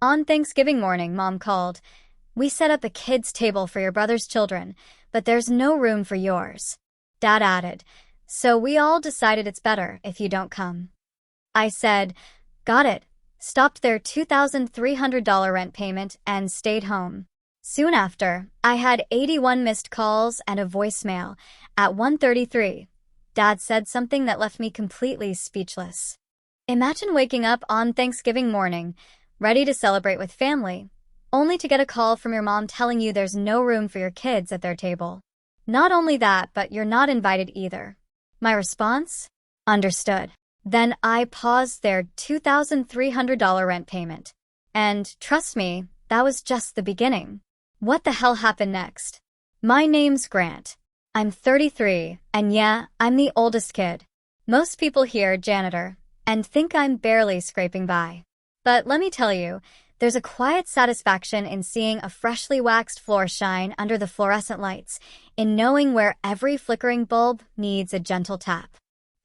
On Thanksgiving morning, Mom called. We set up a kids' table for your brother's children, but there's no room for yours. Dad added, so we all decided it's better if you don't come. I said, got it, stopped their $2,300 rent payment, and stayed home. Soon after, I had 81 missed calls and a voicemail. At 1:33, Dad said something that left me completely speechless. Imagine waking up on Thanksgiving morning, ready to celebrate with family, only to get a call from your mom telling you there's no room for your kids at their table. Not only that, but you're not invited either. My response? Understood. Then I paused their $2,300 rent payment. And trust me, that was just the beginning. What the hell happened next? My name's Grant. I'm 33, and yeah, I'm the oldest kid. Most people hear janitor and think I'm barely scraping by. But let me tell you, there's a quiet satisfaction in seeing a freshly waxed floor shine under the fluorescent lights, in knowing where every flickering bulb needs a gentle tap.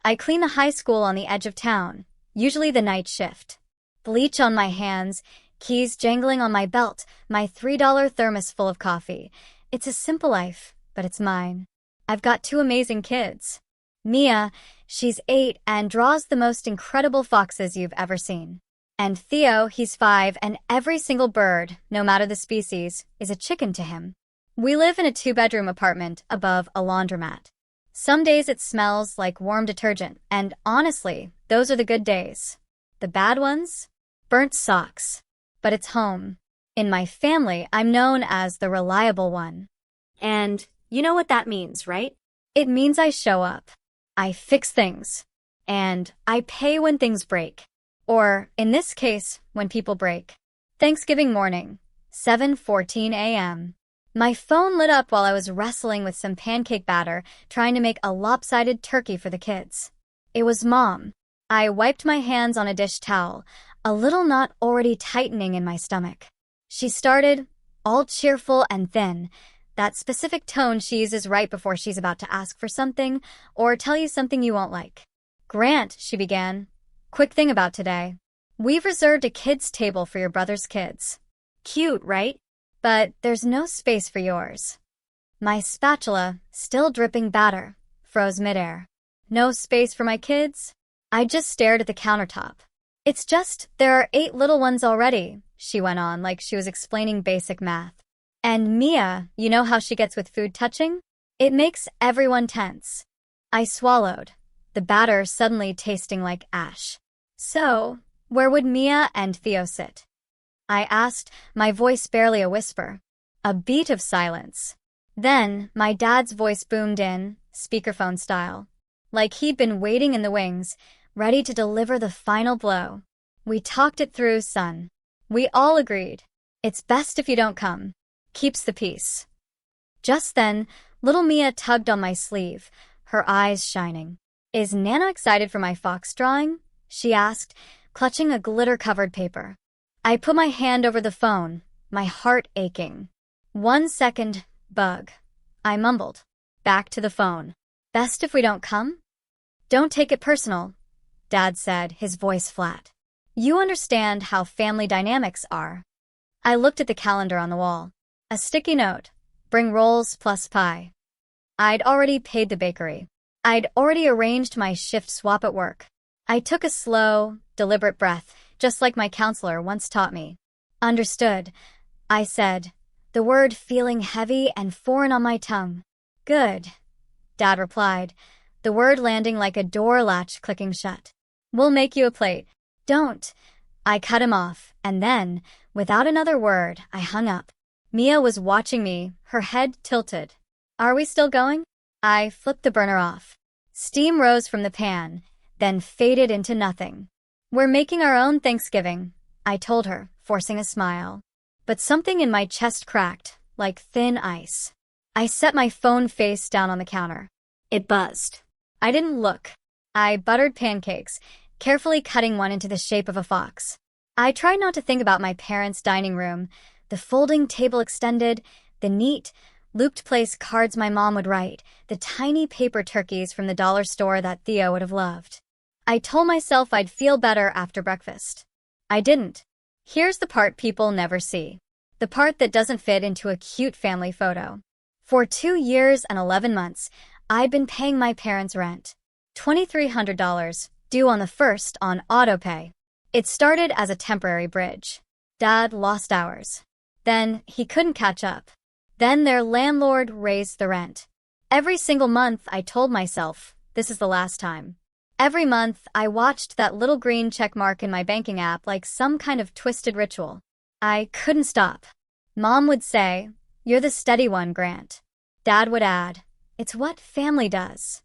I clean the high school on the edge of town, usually the night shift. Bleach on my hands, keys jangling on my belt, my $3 thermos full of coffee. It's a simple life, but it's mine. I've got two amazing kids. Mia, she's 8 and draws the most incredible foxes you've ever seen. And Theo, he's 5, and every single bird, no matter the species, is a chicken to him. We live in a 2-bedroom apartment above a laundromat. Some days it smells like warm detergent, and honestly, those are the good days. The bad ones? Burnt socks. But it's home. In my family, I'm known as the reliable one. And you know what that means, right? It means I show up. I fix things. And I pay when things break. Or, in this case, when people break. Thanksgiving morning, 7:14 a.m. My phone lit up while I was wrestling with some pancake batter, trying to make a lopsided turkey for the kids. It was Mom. I wiped my hands on a dish towel, a little knot already tightening in my stomach. She started, all cheerful and thin, that specific tone she uses right before she's about to ask for something or tell you something you won't like. Grant, she began. Quick thing about today. We've reserved a kids' table for your brother's kids. Cute, right? But there's no space for yours. My spatula, still dripping batter, froze midair. No space for my kids? I just stared at the countertop. It's just, there are 8 little ones already, she went on like she was explaining basic math. And Mia, you know how she gets with food touching? It makes everyone tense. I swallowed, the batter suddenly tasting like ash. So, where would Mia and Theo sit? I asked, my voice barely a whisper. A beat of silence. Then, my dad's voice boomed in, speakerphone style. Like he'd been waiting in the wings, ready to deliver the final blow. We talked it through, son. We all agreed. It's best if you don't come. Keeps the peace. Just then, little Mia tugged on my sleeve, her eyes shining. Is Nana excited for my fox drawing? She asked, clutching a glitter-covered paper. I put my hand over the phone, my heart aching. 1 second, bug. I mumbled. Back to the phone. Best if we don't come? Don't take it personal, Dad said, his voice flat. You understand how family dynamics are. I looked at the calendar on the wall. A sticky note. Bring rolls plus pie. I'd already paid the bakery. I'd already arranged my shift swap at work. I took a slow, deliberate breath, just like my counselor once taught me. Understood, I said, the word feeling heavy and foreign on my tongue. Good, Dad replied, the word landing like a door latch clicking shut. We'll make you a plate. Don't. I cut him off, and then, without another word, I hung up. Mia was watching me, her head tilted. Are we still going? I flipped the burner off. Steam rose from the pan, then faded into nothing. We're making our own Thanksgiving, I told her, forcing a smile. But something in my chest cracked, like thin ice. I set my phone face down on the counter. It buzzed. I didn't look. I buttered pancakes, carefully cutting one into the shape of a fox. I tried not to think about my parents' dining room, the folding table extended, the neat, looped place cards my mom would write, the tiny paper turkeys from the dollar store that Theo would have loved. I told myself I'd feel better after breakfast. I didn't. Here's the part people never see. The part that doesn't fit into a cute family photo. For 2 years and 11 months, I'd been paying my parents' rent. $2,300, due on the 1st on autopay. It started as a temporary bridge. Dad lost hours. Then he couldn't catch up. Then their landlord raised the rent. Every single month I told myself, this is the last time. Every month I watched that little green check mark in my banking app like some kind of twisted ritual. I couldn't stop. Mom would say, "You're the steady one, Grant." Dad would add, "It's what family does."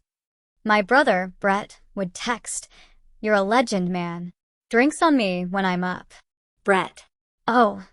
My brother, Brett, would text, "You're a legend, man. Drinks on me when I'm up." Brett. Oh,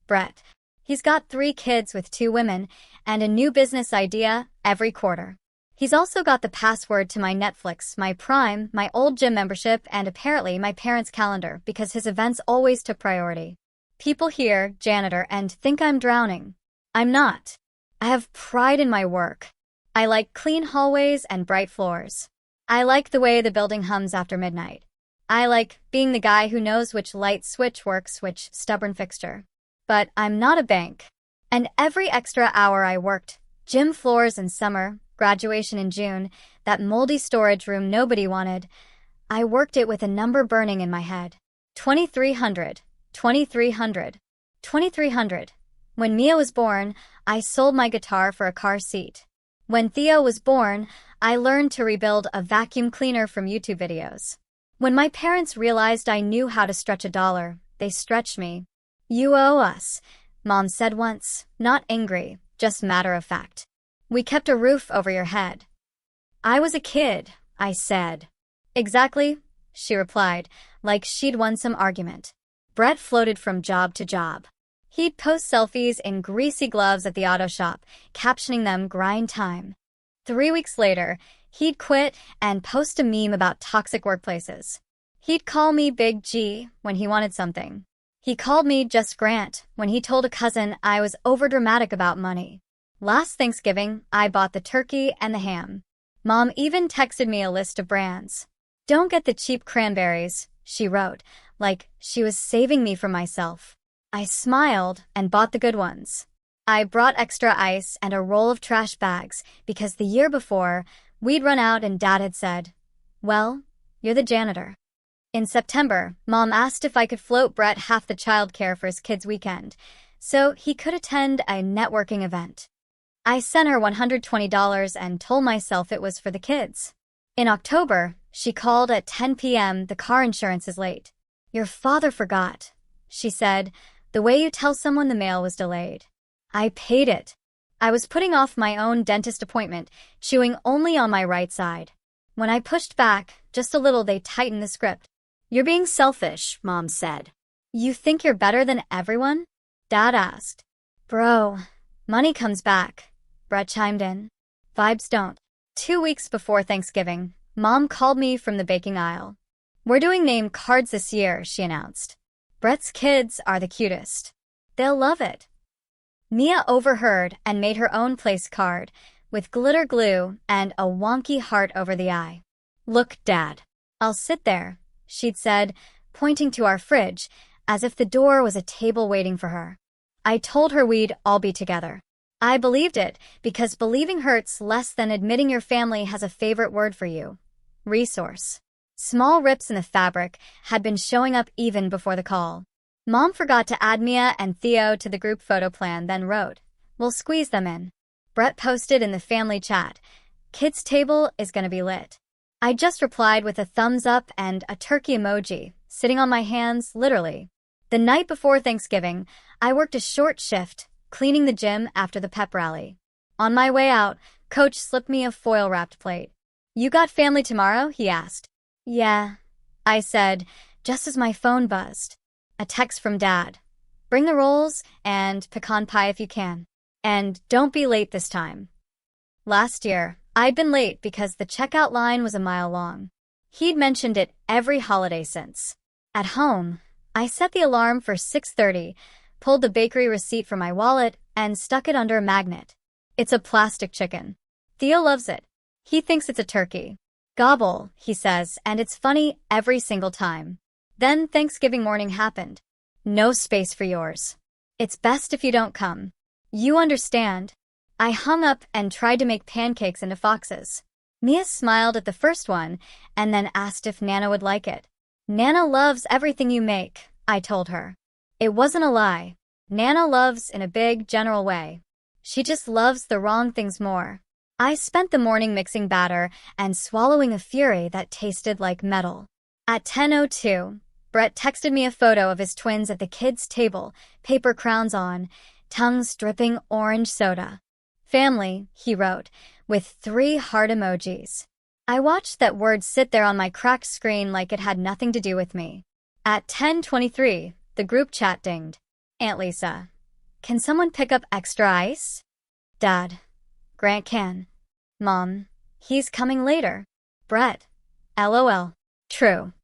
Brett. He's got 3 kids with 2 women and a new business idea every quarter. He's also got the password to my Netflix, my Prime, my old gym membership, and apparently my parents' calendar because his events always took priority. People hear janitor and think I'm drowning. I'm not. I have pride in my work. I like clean hallways and bright floors. I like the way the building hums after midnight. I like being the guy who knows which light switch works which stubborn fixture. But I'm not a bank. And every extra hour I worked, gym floors in summer, graduation in June, that moldy storage room nobody wanted, I worked it with a number burning in my head. 2,300, 2,300, 2,300. When Mia was born, I sold my guitar for a car seat. When Theo was born, I learned to rebuild a vacuum cleaner from YouTube videos. When my parents realized I knew how to stretch a dollar, they stretched me. "You owe us," Mom said once, not angry, just matter of fact. "We kept a roof over your head." "I was a kid," I said. "Exactly," she replied, like she'd won some argument. Brett floated from job to job. He'd post selfies in greasy gloves at the auto shop, captioning them "grind time." 3 weeks later, he'd quit and post a meme about toxic workplaces. He'd call me Big G when he wanted something. He called me Just Grant when he told a cousin I was overdramatic about money. Last Thanksgiving, I bought the turkey and the ham. Mom even texted me a list of brands. "Don't get the cheap cranberries," she wrote, like she was saving me from myself. I smiled and bought the good ones. I brought extra ice and a roll of trash bags because the year before, we'd run out and Dad had said, "Well, you're the janitor." In September, Mom asked if I could float Brett half the childcare for his kids' weekend, so he could attend a networking event. I sent her $120 and told myself it was for the kids. In October, she called at 10 p.m. "The car insurance is late." "Your father forgot," she said, "the way you tell someone the mail was delayed." I paid it. I was putting off my own dentist appointment, chewing only on my right side. When I pushed back, just a little, they tightened the script. "You're being selfish," Mom said. "You think you're better than everyone?" Dad asked. "Bro, money comes back," Brett chimed in. "Vibes don't." 2 weeks before Thanksgiving, Mom called me from the baking aisle. "We're doing name cards this year," she announced. "Brett's kids are the cutest. They'll love it." Mia overheard and made her own place card, with glitter glue and a wonky heart over the eye. "Look, Dad. I'll sit there," she'd said, pointing to our fridge, as if the door was a table waiting for her. I told her we'd all be together. I believed it, because believing hurts less than admitting your family has a favorite word for you. Resource. Small rips in the fabric had been showing up even before the call. Mom forgot to add Mia and Theo to the group photo plan, then wrote, "We'll squeeze them in." Brett posted in the family chat, "Kids' table is gonna be lit." I just replied with a thumbs up and a turkey emoji, sitting on my hands, literally. The night before Thanksgiving, I worked a short shift, cleaning the gym after the pep rally. On my way out, Coach slipped me a foil-wrapped plate. "You got family tomorrow?" he asked. "Yeah," I said, just as my phone buzzed. A text from Dad. "Bring the rolls and pecan pie if you can. And don't be late this time." Last year, I'd been late because the checkout line was a mile long. He'd mentioned it every holiday since. At home, I set the alarm for 6:30, pulled the bakery receipt from my wallet, and stuck it under a magnet. It's a plastic chicken. Theo loves it. He thinks it's a turkey. "Gobble," he says, and it's funny every single time. Then Thanksgiving morning happened. No space for yours. It's best if you don't come. You understand. I hung up and tried to make pancakes into foxes. Mia smiled at the first one and then asked if Nana would like it. Nana loves everything you make, I told her. It wasn't a lie. Nana loves in a big, general way. She just loves the wrong things more. I spent the morning mixing batter and swallowing a fury that tasted like metal. At 10:02, Brett texted me a photo of his twins at the kids' table, paper crowns on, tongues dripping orange soda. Family, he wrote, with 3 heart emojis. I watched that word sit there on my cracked screen like it had nothing to do with me. At 10:23, the group chat dinged. Aunt Lisa, can someone pick up extra ice? Dad, Grant can. Mom, he's coming later. Brett, LOL. True.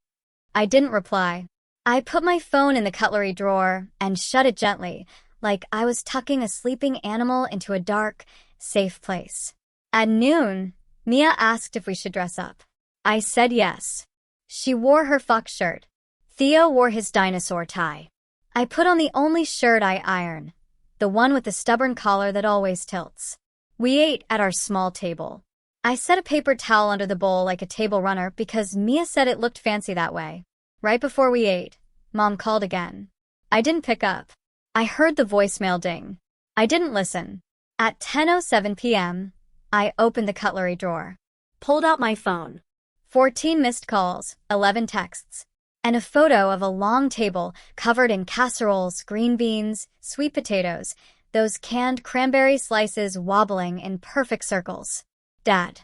I didn't reply. I put my phone in the cutlery drawer and shut it gently, like I was tucking a sleeping animal into a dark, safe place. At noon, Mia asked if we should dress up. I said yes. She wore her fox shirt. Theo wore his dinosaur tie. I put on the only shirt I iron, the one with the stubborn collar that always tilts. We ate at our small table. I set a paper towel under the bowl like a table runner because Mia said it looked fancy that way. Right before we ate, Mom called again. I didn't pick up. I heard the voicemail ding. I didn't listen. At 10:07 p.m., I opened the cutlery drawer. Pulled out my phone. 14 missed calls, 11 texts, and a photo of a long table covered in casseroles, green beans, sweet potatoes, those canned cranberry slices wobbling in perfect circles. Dad,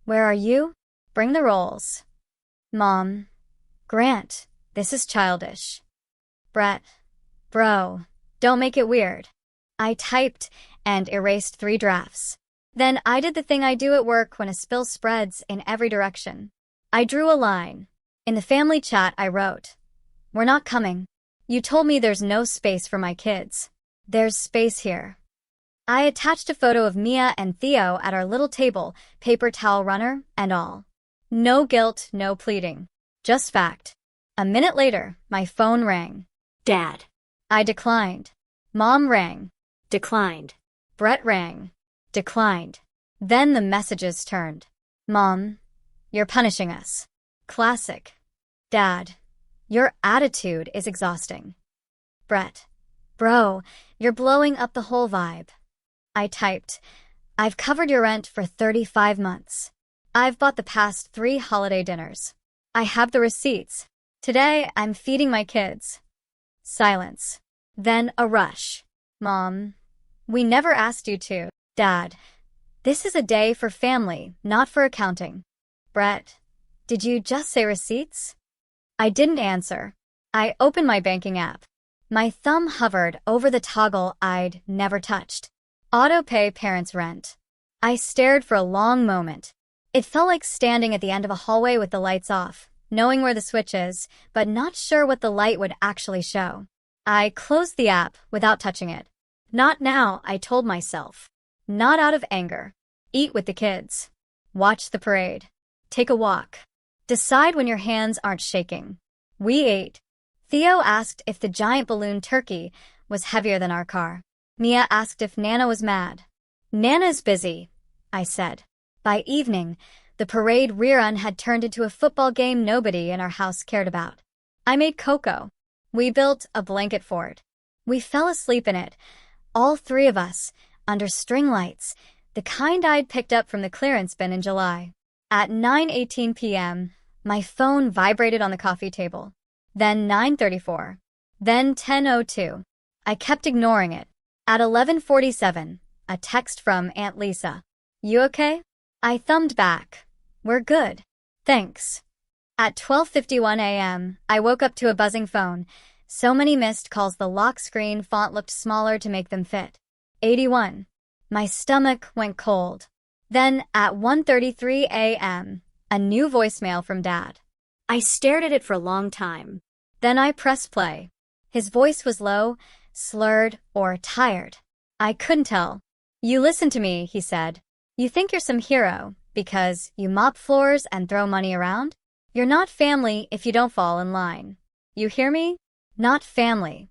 where are you? Bring the rolls. Mom, Grant, this is childish. Brett, bro, don't make it weird. I typed and erased 3 drafts. Then I did the thing I do at work when a spill spreads in every direction. I drew a line. In the family chat, I wrote, "We're not coming. You told me there's no space for my kids. There's space here." I attached a photo of Mia and Theo at our little table, paper towel runner and all. No guilt, no pleading. Just fact. A minute later, my phone rang. Dad. I declined. Mom rang. Declined. Brett rang. Declined. Then the messages turned. Mom, you're punishing us. Classic. Dad, your attitude is exhausting. Brett, bro, you're blowing up the whole vibe. I typed, I've covered your rent for 35 months. I've bought the past 3 holiday dinners. I have the receipts. Today, I'm feeding my kids. Silence. Then a rush. Mom, we never asked you to. Dad, this is a day for family, not for accounting. Brett, did you just say receipts? I didn't answer. I opened my banking app. My thumb hovered over the toggle I'd never touched. Auto-pay parents' rent. I stared for a long moment. It felt like standing at the end of a hallway with the lights off, knowing where the switch is, but not sure what the light would actually show. I closed the app without touching it. Not now, I told myself. Not out of anger. Eat with the kids. Watch the parade. Take a walk. Decide when your hands aren't shaking. We ate. Theo asked if the giant balloon turkey was heavier than our car. Mia asked if Nana was mad. Nana's busy, I said. By evening, the parade rerun had turned into a football game nobody in our house cared about. I made cocoa. We built a blanket fort. We fell asleep in it, all 3 of us, under string lights, the kind I'd picked up from the clearance bin in July. At 9:18 p.m., my phone vibrated on the coffee table. Then 9:34. Then 10:02. I kept ignoring it. At 11:47, a text from Aunt Lisa. You okay? I thumbed back. We're good. Thanks. At 12:51 a.m., I woke up to a buzzing phone. So many missed calls the lock screen font looked smaller to make them fit. 81. My stomach went cold. Then, at 1:33 a.m., a new voicemail from Dad. I stared at it for a long time. Then I pressed play. His voice was low, slurred, or tired. I couldn't tell. You listen to me, he said. You think you're some hero because you mop floors and throw money around? You're not family if you don't fall in line. You hear me? Not family.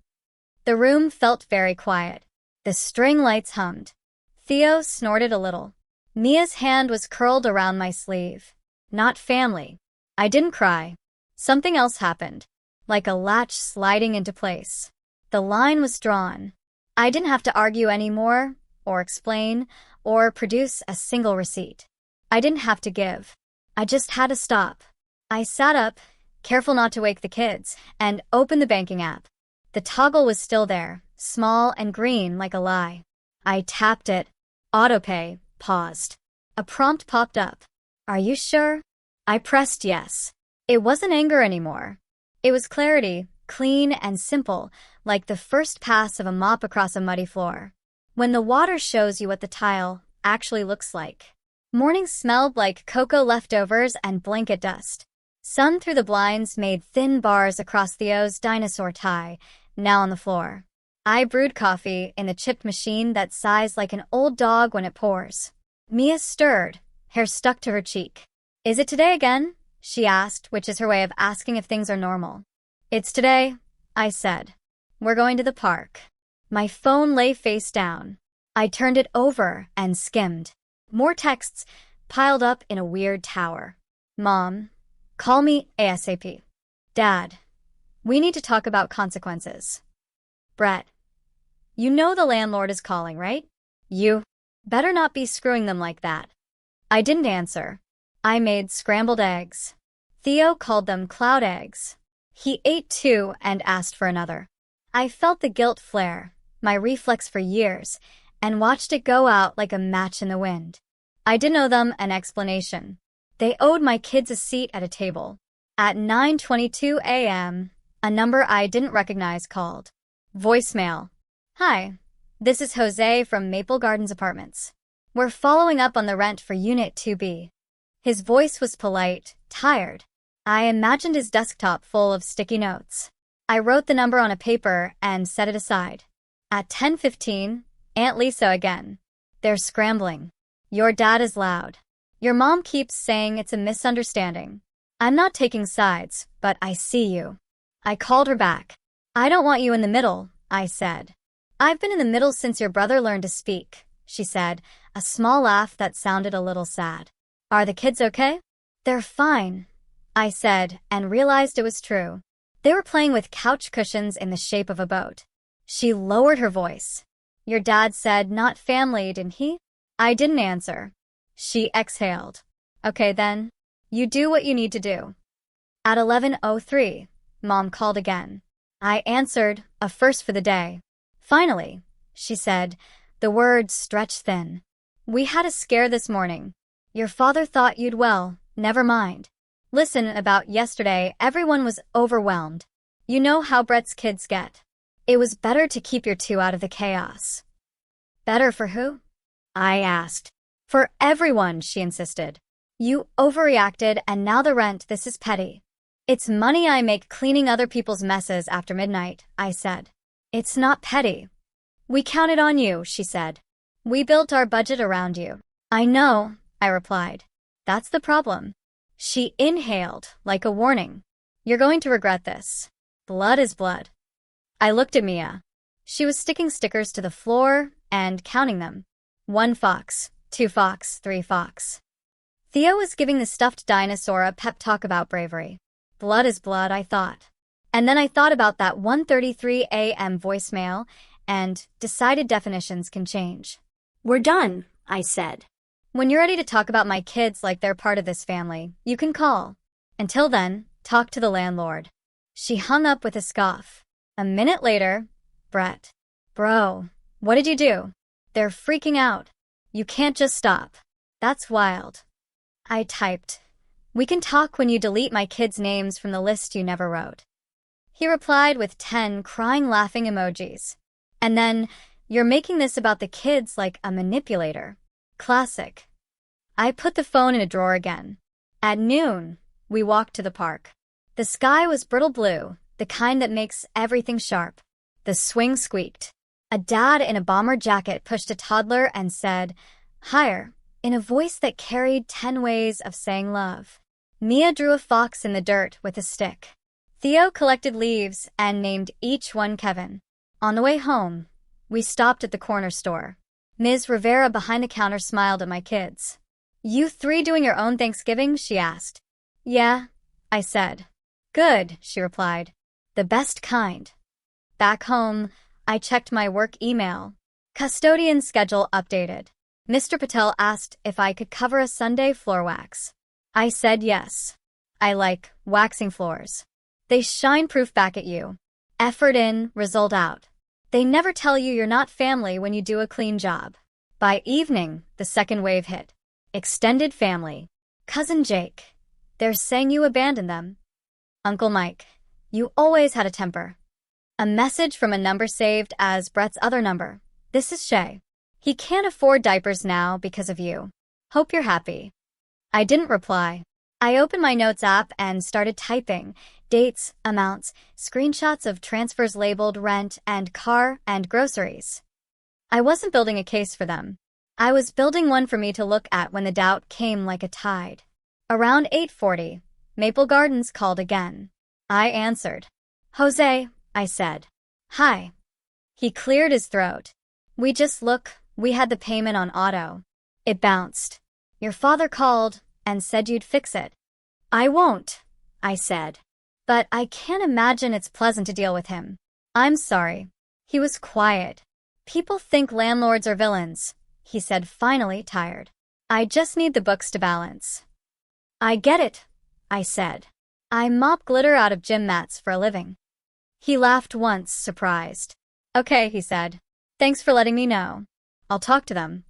The room felt very quiet. The string lights hummed. Theo snorted a little. Mia's hand was curled around my sleeve. Not family. I didn't cry. Something else happened, like a latch sliding into place. The line was drawn. I didn't have to argue anymore, or explain, or produce a single receipt. I didn't have to give. I just had to stop. I sat up, careful not to wake the kids, and opened the banking app. The toggle was still there, small and green like a lie. I tapped it. Autopay paused. A prompt popped up. Are you sure? I pressed yes. It wasn't anger anymore. It was clarity, clean and simple, like the first pass of a mop across a muddy floor. When the water shows you what the tile actually looks like. Morning smelled like cocoa leftovers and blanket dust. Sun through the blinds made thin bars across Theo's dinosaur tie, now on the floor. I brewed coffee in the chipped machine that sighs like an old dog when it pours. Mia stirred, hair stuck to her cheek. Is it today again? She asked, which is her way of asking if things are normal. It's today, I said. We're going to the park. My phone lay face down. I turned it over and skimmed. More texts piled up in a weird tower. Mom, call me ASAP. Dad, we need to talk about consequences. Brett, you know the landlord is calling, right? You better not be screwing them like that. I didn't answer. I made scrambled eggs. Theo called them cloud eggs. He ate two and asked for another. I felt the guilt flare, my reflex for years, and watched it go out like a match in the wind. I didn't owe them an explanation. They owed my kids a seat at a table. At 9:22 a.m., a number I didn't recognize called. Voicemail. Hi, this is Jose from Maple Gardens Apartments. We're following up on the rent for Unit 2B. His voice was polite, tired. I imagined his desktop full of sticky notes. I wrote the number on a paper and set it aside. At 10:15, Aunt Lisa again. They're scrambling. Your dad is loud. Your mom keeps saying it's a misunderstanding. I'm not taking sides, but I see you. I called her back. I don't want you in the middle, I said. I've been in the middle since your brother learned to speak, she said, a small laugh that sounded a little sad. Are the kids okay? They're fine, I said, and realized it was true. They were playing with couch cushions in the shape of a boat. She lowered her voice. Your dad said not family, didn't he? I didn't answer. She exhaled. Okay then, you do what you need to do. At 11:03, Mom called again. I answered, a first for the day. Finally, she said, the words stretched thin. We had a scare this morning. Your father thought you'd well, never mind. Listen, about yesterday, everyone was overwhelmed. You know how Brett's kids get. It was better to keep your two out of the chaos. Better for who? I asked. For everyone, she insisted. You overreacted and now the rent, this is petty. It's money I make cleaning other people's messes after midnight, I said. It's not petty. We counted on you, she said. We built our budget around you. I know, I replied. That's the problem. She inhaled, like a warning. You're going to regret this. Blood is blood. I looked at Mia. She was sticking stickers to the floor and counting them. 1 fox, 2 fox, 3 fox. Theo was giving the stuffed dinosaur a pep talk about bravery. Blood is blood, I thought. And then I thought about that 1:33 a.m. voicemail and decided definitions can change. We're done, I said. When you're ready to talk about my kids like they're part of this family, you can call. Until then, talk to the landlord. She hung up with a scoff. A minute later, Brett. Bro, what did you do? They're freaking out. You can't just stop. That's wild. I typed. We can talk when you delete my kids' names from the list you never wrote. He replied with 10 crying laughing emojis. And then, you're making this about the kids like a manipulator. Classic. I put the phone in a drawer again. At noon, we walked to the park. The sky was brittle blue, the kind that makes everything sharp. The swing squeaked. A dad in a bomber jacket pushed a toddler and said, higher, in a voice that carried 10 ways of saying love. Mia drew a fox in the dirt with a stick. Theo collected leaves and named each one Kevin. On the way home, we stopped at the corner store. Ms. Rivera behind the counter smiled at my kids. "You three doing your own Thanksgiving?" she asked. "Yeah," I said. "Good," she replied. "The best kind." Back home, I checked my work email. Custodian schedule updated. Mr. Patel asked if I could cover a Sunday floor wax. I said yes. I like waxing floors. They shine proof back at you. Effort in, result out. They never tell you you're not family when you do a clean job. By evening, the second wave hit. Extended family. Cousin Jake. They're saying you abandoned them. Uncle Mike. You always had a temper. A message from a number saved as Brett's other number. "This is Shay. He can't afford diapers now because of you. Hope you're happy." I didn't reply. I opened my notes app and started typing. Dates, amounts, screenshots of transfers labeled rent and car and groceries. I wasn't building a case for them. I was building one for me to look at when the doubt came like a tide. Around 8:40, Maple Gardens called again. I answered. "Jose," I said. "Hi." He cleared his throat. We had the payment on auto." It bounced. "Your father called and said you'd fix it." "I won't," I said. "But I can't imagine it's pleasant to deal with him." "I'm sorry." He was quiet. "People think landlords are villains," he said, finally tired. "I just need the books to balance." "I get it," I said. "I mop glitter out of gym mats for a living." He laughed once, surprised. "Okay," he said. "Thanks for letting me know. I'll talk to them."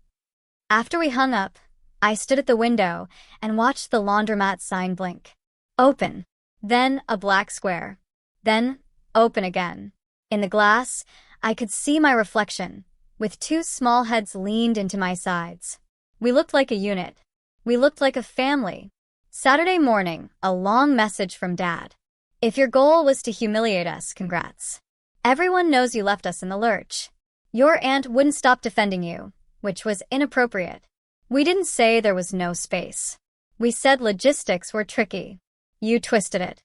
After we hung up, I stood at the window and watched the laundromat sign blink. Open. Then a black square. Then open again. In the glass, I could see my reflection, with two small heads leaned into my sides. We looked like a unit. We looked like a family. Saturday morning, a long message from Dad. "If your goal was to humiliate us, congrats. Everyone knows you left us in the lurch. Your aunt wouldn't stop defending you," which was inappropriate. We didn't say there was no space. We said logistics were tricky. You twisted it.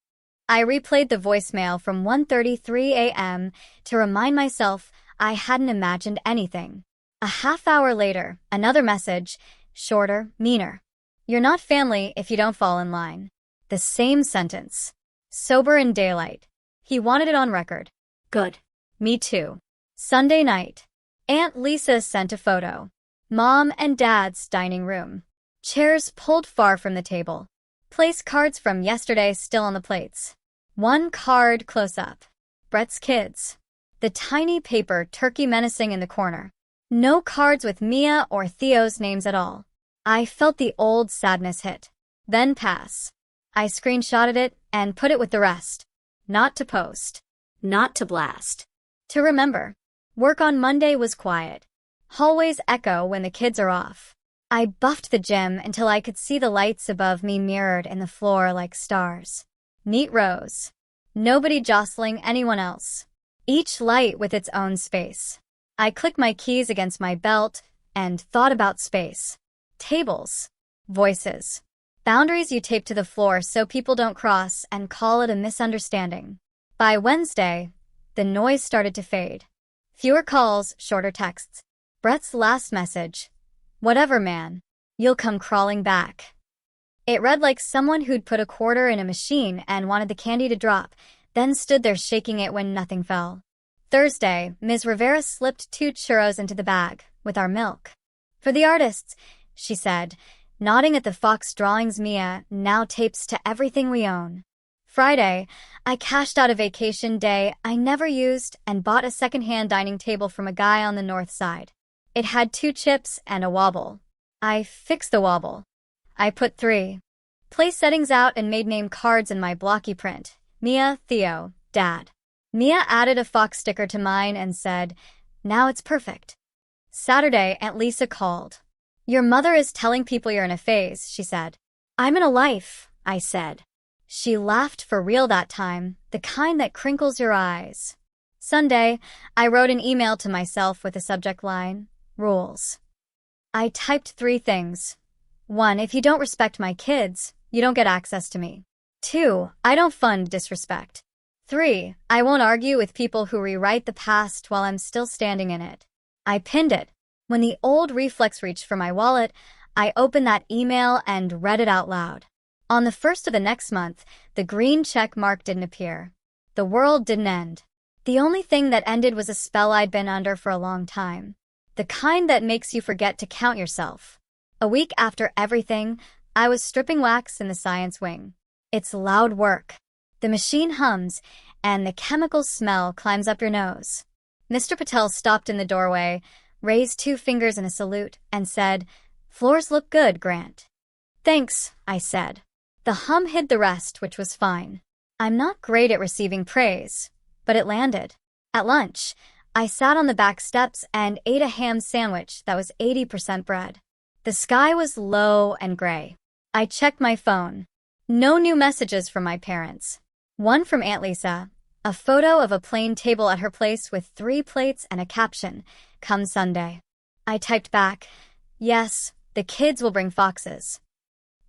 I replayed the voicemail from 1:33 a.m. to remind myself I hadn't imagined anything. A half hour later, another message, shorter, meaner. "You're not family if you don't fall in line." The same sentence. Sober in daylight. He wanted it on record. Good. Me too. Sunday night. Aunt Lisa sent a photo. Mom and Dad's dining room. Chairs pulled far from the table. Place cards from yesterday still on the plates. One card close up. Brett's kids. The tiny paper turkey menacing in the corner. No cards with Mia or Theo's names at all. I felt the old sadness hit. Then pass. I screenshotted it and put it with the rest. Not to post. Not to blast. To remember. Work on Monday was quiet. Hallways echo when the kids are off. I buffed the gym until I could see the lights above me mirrored in the floor like stars. Neat rows. Nobody jostling anyone else. Each light with its own space. I clicked my keys against my belt and thought about space. Tables. Voices. Boundaries you tape to the floor so people don't cross and call it a misunderstanding. By Wednesday, the noise started to fade. Fewer calls, shorter texts. Brett's last message. "Whatever, man. You'll come crawling back." It read like someone who'd put a quarter in a machine and wanted the candy to drop, then stood there shaking it when nothing fell. Thursday, Ms. Rivera slipped 2 churros into the bag, with our milk. "For the artists," she said, nodding at the Fox drawings Mia now tapes to everything we own. Friday, I cashed out a vacation day I never used and bought a secondhand dining table from a guy on the north side. It had 2 chips and a wobble. I fixed the wobble. I put 3 place settings out and made name cards in my blocky print. Mia, Theo, Dad. Mia added a Fox sticker to mine and said, "Now it's perfect." Saturday, Aunt Lisa called. "Your mother is telling people you're in a phase," she said. "I'm in a life," I said. She laughed for real that time, the kind that crinkles your eyes. Sunday, I wrote an email to myself with the subject line, "Rules." I typed 3 things. 1, if you don't respect my kids, you don't get access to me. 2, I don't fund disrespect. 3. I won't argue with people who rewrite the past while I'm still standing in it. I pinned it. When the old reflex reached for my wallet, I opened that email and read it out loud. On the 1st of the next month, the green check mark didn't appear. The world didn't end. The only thing that ended was a spell I'd been under for a long time. The kind that makes you forget to count yourself. A week after everything, I was stripping wax in the science wing. It's loud work. The machine hums, and the chemical smell climbs up your nose. Mr. Patel stopped in the doorway, raised 2 fingers in a salute, and said, "Floors look good, Grant." "Thanks," I said. The hum hid the rest, which was fine. I'm not great at receiving praise, but it landed. At lunch, I sat on the back steps and ate a ham sandwich that was 80% bread. The sky was low and gray. I checked my phone. No new messages from my parents. One from Aunt Lisa, a photo of a plain table at her place with 3 plates and a caption, "Come Sunday." I typed back, "Yes, the kids will bring foxes."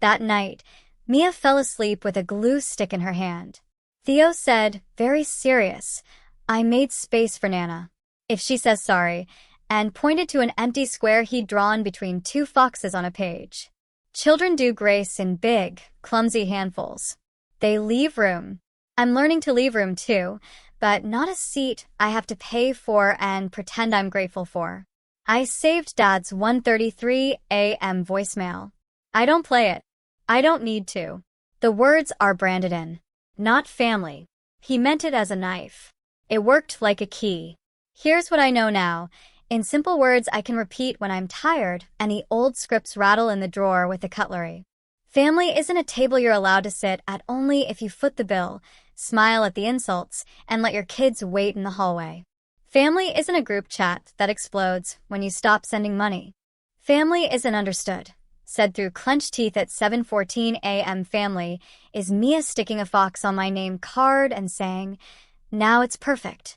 That night, Mia fell asleep with a glue stick in her hand. Theo said, very serious, "I made space for Nana. If she says sorry," and pointed to an empty square he'd drawn between 2 foxes on a page. Children do grace in big, clumsy handfuls. They leave room. I'm learning to leave room too, but not a seat I have to pay for and pretend I'm grateful for. I saved Dad's 1:33 a.m. voicemail. I don't play it. I don't need to. The words are branded in. Not family. He meant it as a knife. It worked like a key. Here's what I know now. In simple words I can repeat when I'm tired and the old scripts rattle in the drawer with the cutlery. Family isn't a table you're allowed to sit at only if you foot the bill, smile at the insults, and let your kids wait in the hallway. Family isn't a group chat that explodes when you stop sending money. Family isn't understood. Said through clenched teeth at 7:14 a.m. Family is Mia sticking a fox on my name card and saying, "Now it's perfect."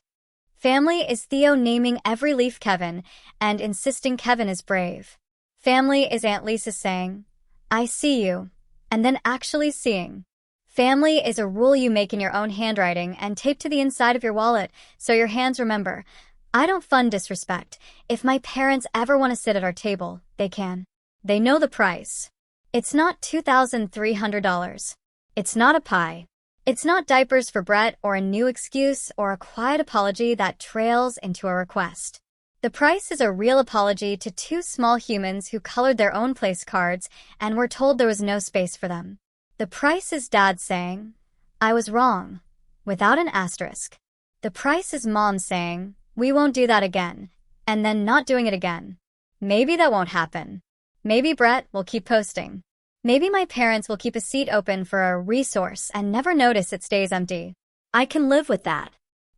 Family is Theo naming every leaf Kevin and insisting Kevin is brave. Family is Aunt Lisa saying, "I see you," and then actually seeing. Family is a rule you make in your own handwriting and tape to the inside of your wallet so your hands remember. I don't fund disrespect. If my parents ever want to sit at our table, they can. They know the price. It's not $2,300. It's not a pie. It's not diapers for Brett or a new excuse or a quiet apology that trails into a request. The price is a real apology to 2 small humans who colored their own place cards and were told there was no space for them. The price is Dad saying, "I was wrong," without an asterisk. The price is Mom saying, "We won't do that again," and then not doing it again. Maybe that won't happen. Maybe Brett will keep posting. Maybe my parents will keep a seat open for a resource and never notice it stays empty. I can live with that.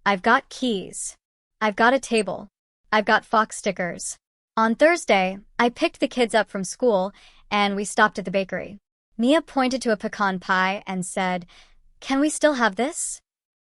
I've got keys. I've got a table. I've got fox stickers. On Thursday, I picked the kids up from school and we stopped at the bakery. Mia pointed to a pecan pie and said, "Can we still have this?"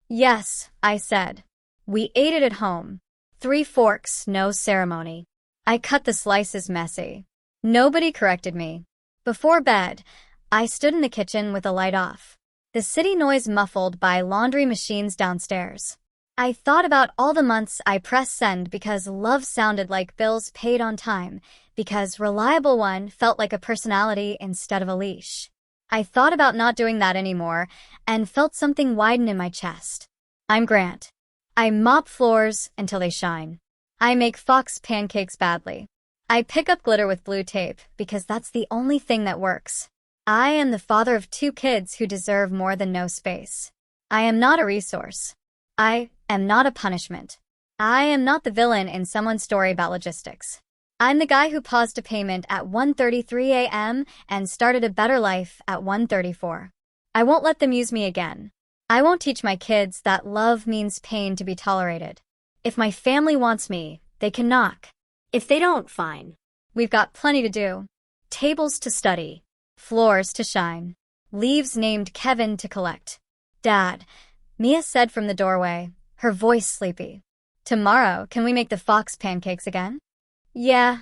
"Yes," I said. We ate it at home. 3 forks, no ceremony. I cut the slices messy. Nobody corrected me. Before bed, I stood in the kitchen with the light off. The city noise muffled by laundry machines downstairs. I thought about all the months I pressed send because love sounded like bills paid on time, because reliable one felt like a personality instead of a leash. I thought about not doing that anymore and felt something widen in my chest. I'm Grant. I mop floors until they shine. I make fox pancakes badly. I pick up glitter with blue tape because that's the only thing that works. I am the father of 2 kids who deserve more than no space. I am not a resource. I am not a punishment. I am not the villain in someone's story about logistics. I'm the guy who paused a payment at 1:33 a.m. and started a better life at 1:34. I won't let them use me again. I won't teach my kids that love means pain to be tolerated. If my family wants me, they can knock. If they don't, fine. We've got plenty to do. Tables to study. Floors to shine. Leaves named Kevin to collect. Dad, Mia said from the doorway, her voice sleepy. Tomorrow, can we make the fox pancakes again? Yeah,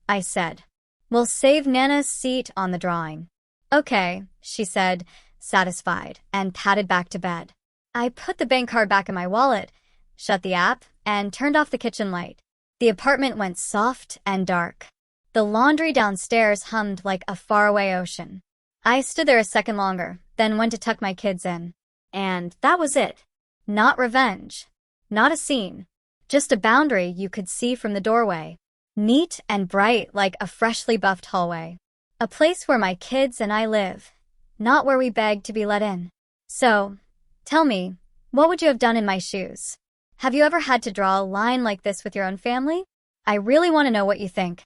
I said. We'll save Nana's seat on the drawing. Okay, she said, satisfied, and padded back to bed. I put the bank card back in my wallet, shut the app, and turned off the kitchen light. The apartment went soft and dark. The laundry downstairs hummed like a faraway ocean. I stood there a second longer, then went to tuck my kids in. And that was it. Not revenge. Not a scene. Just a boundary you could see from the doorway. Neat and bright like a freshly buffed hallway. A place where my kids and I live, not where we beg to be let in. So, tell me, what would you have done in my shoes? Have you ever had to draw a line like this with your own family? I really want to know what you think.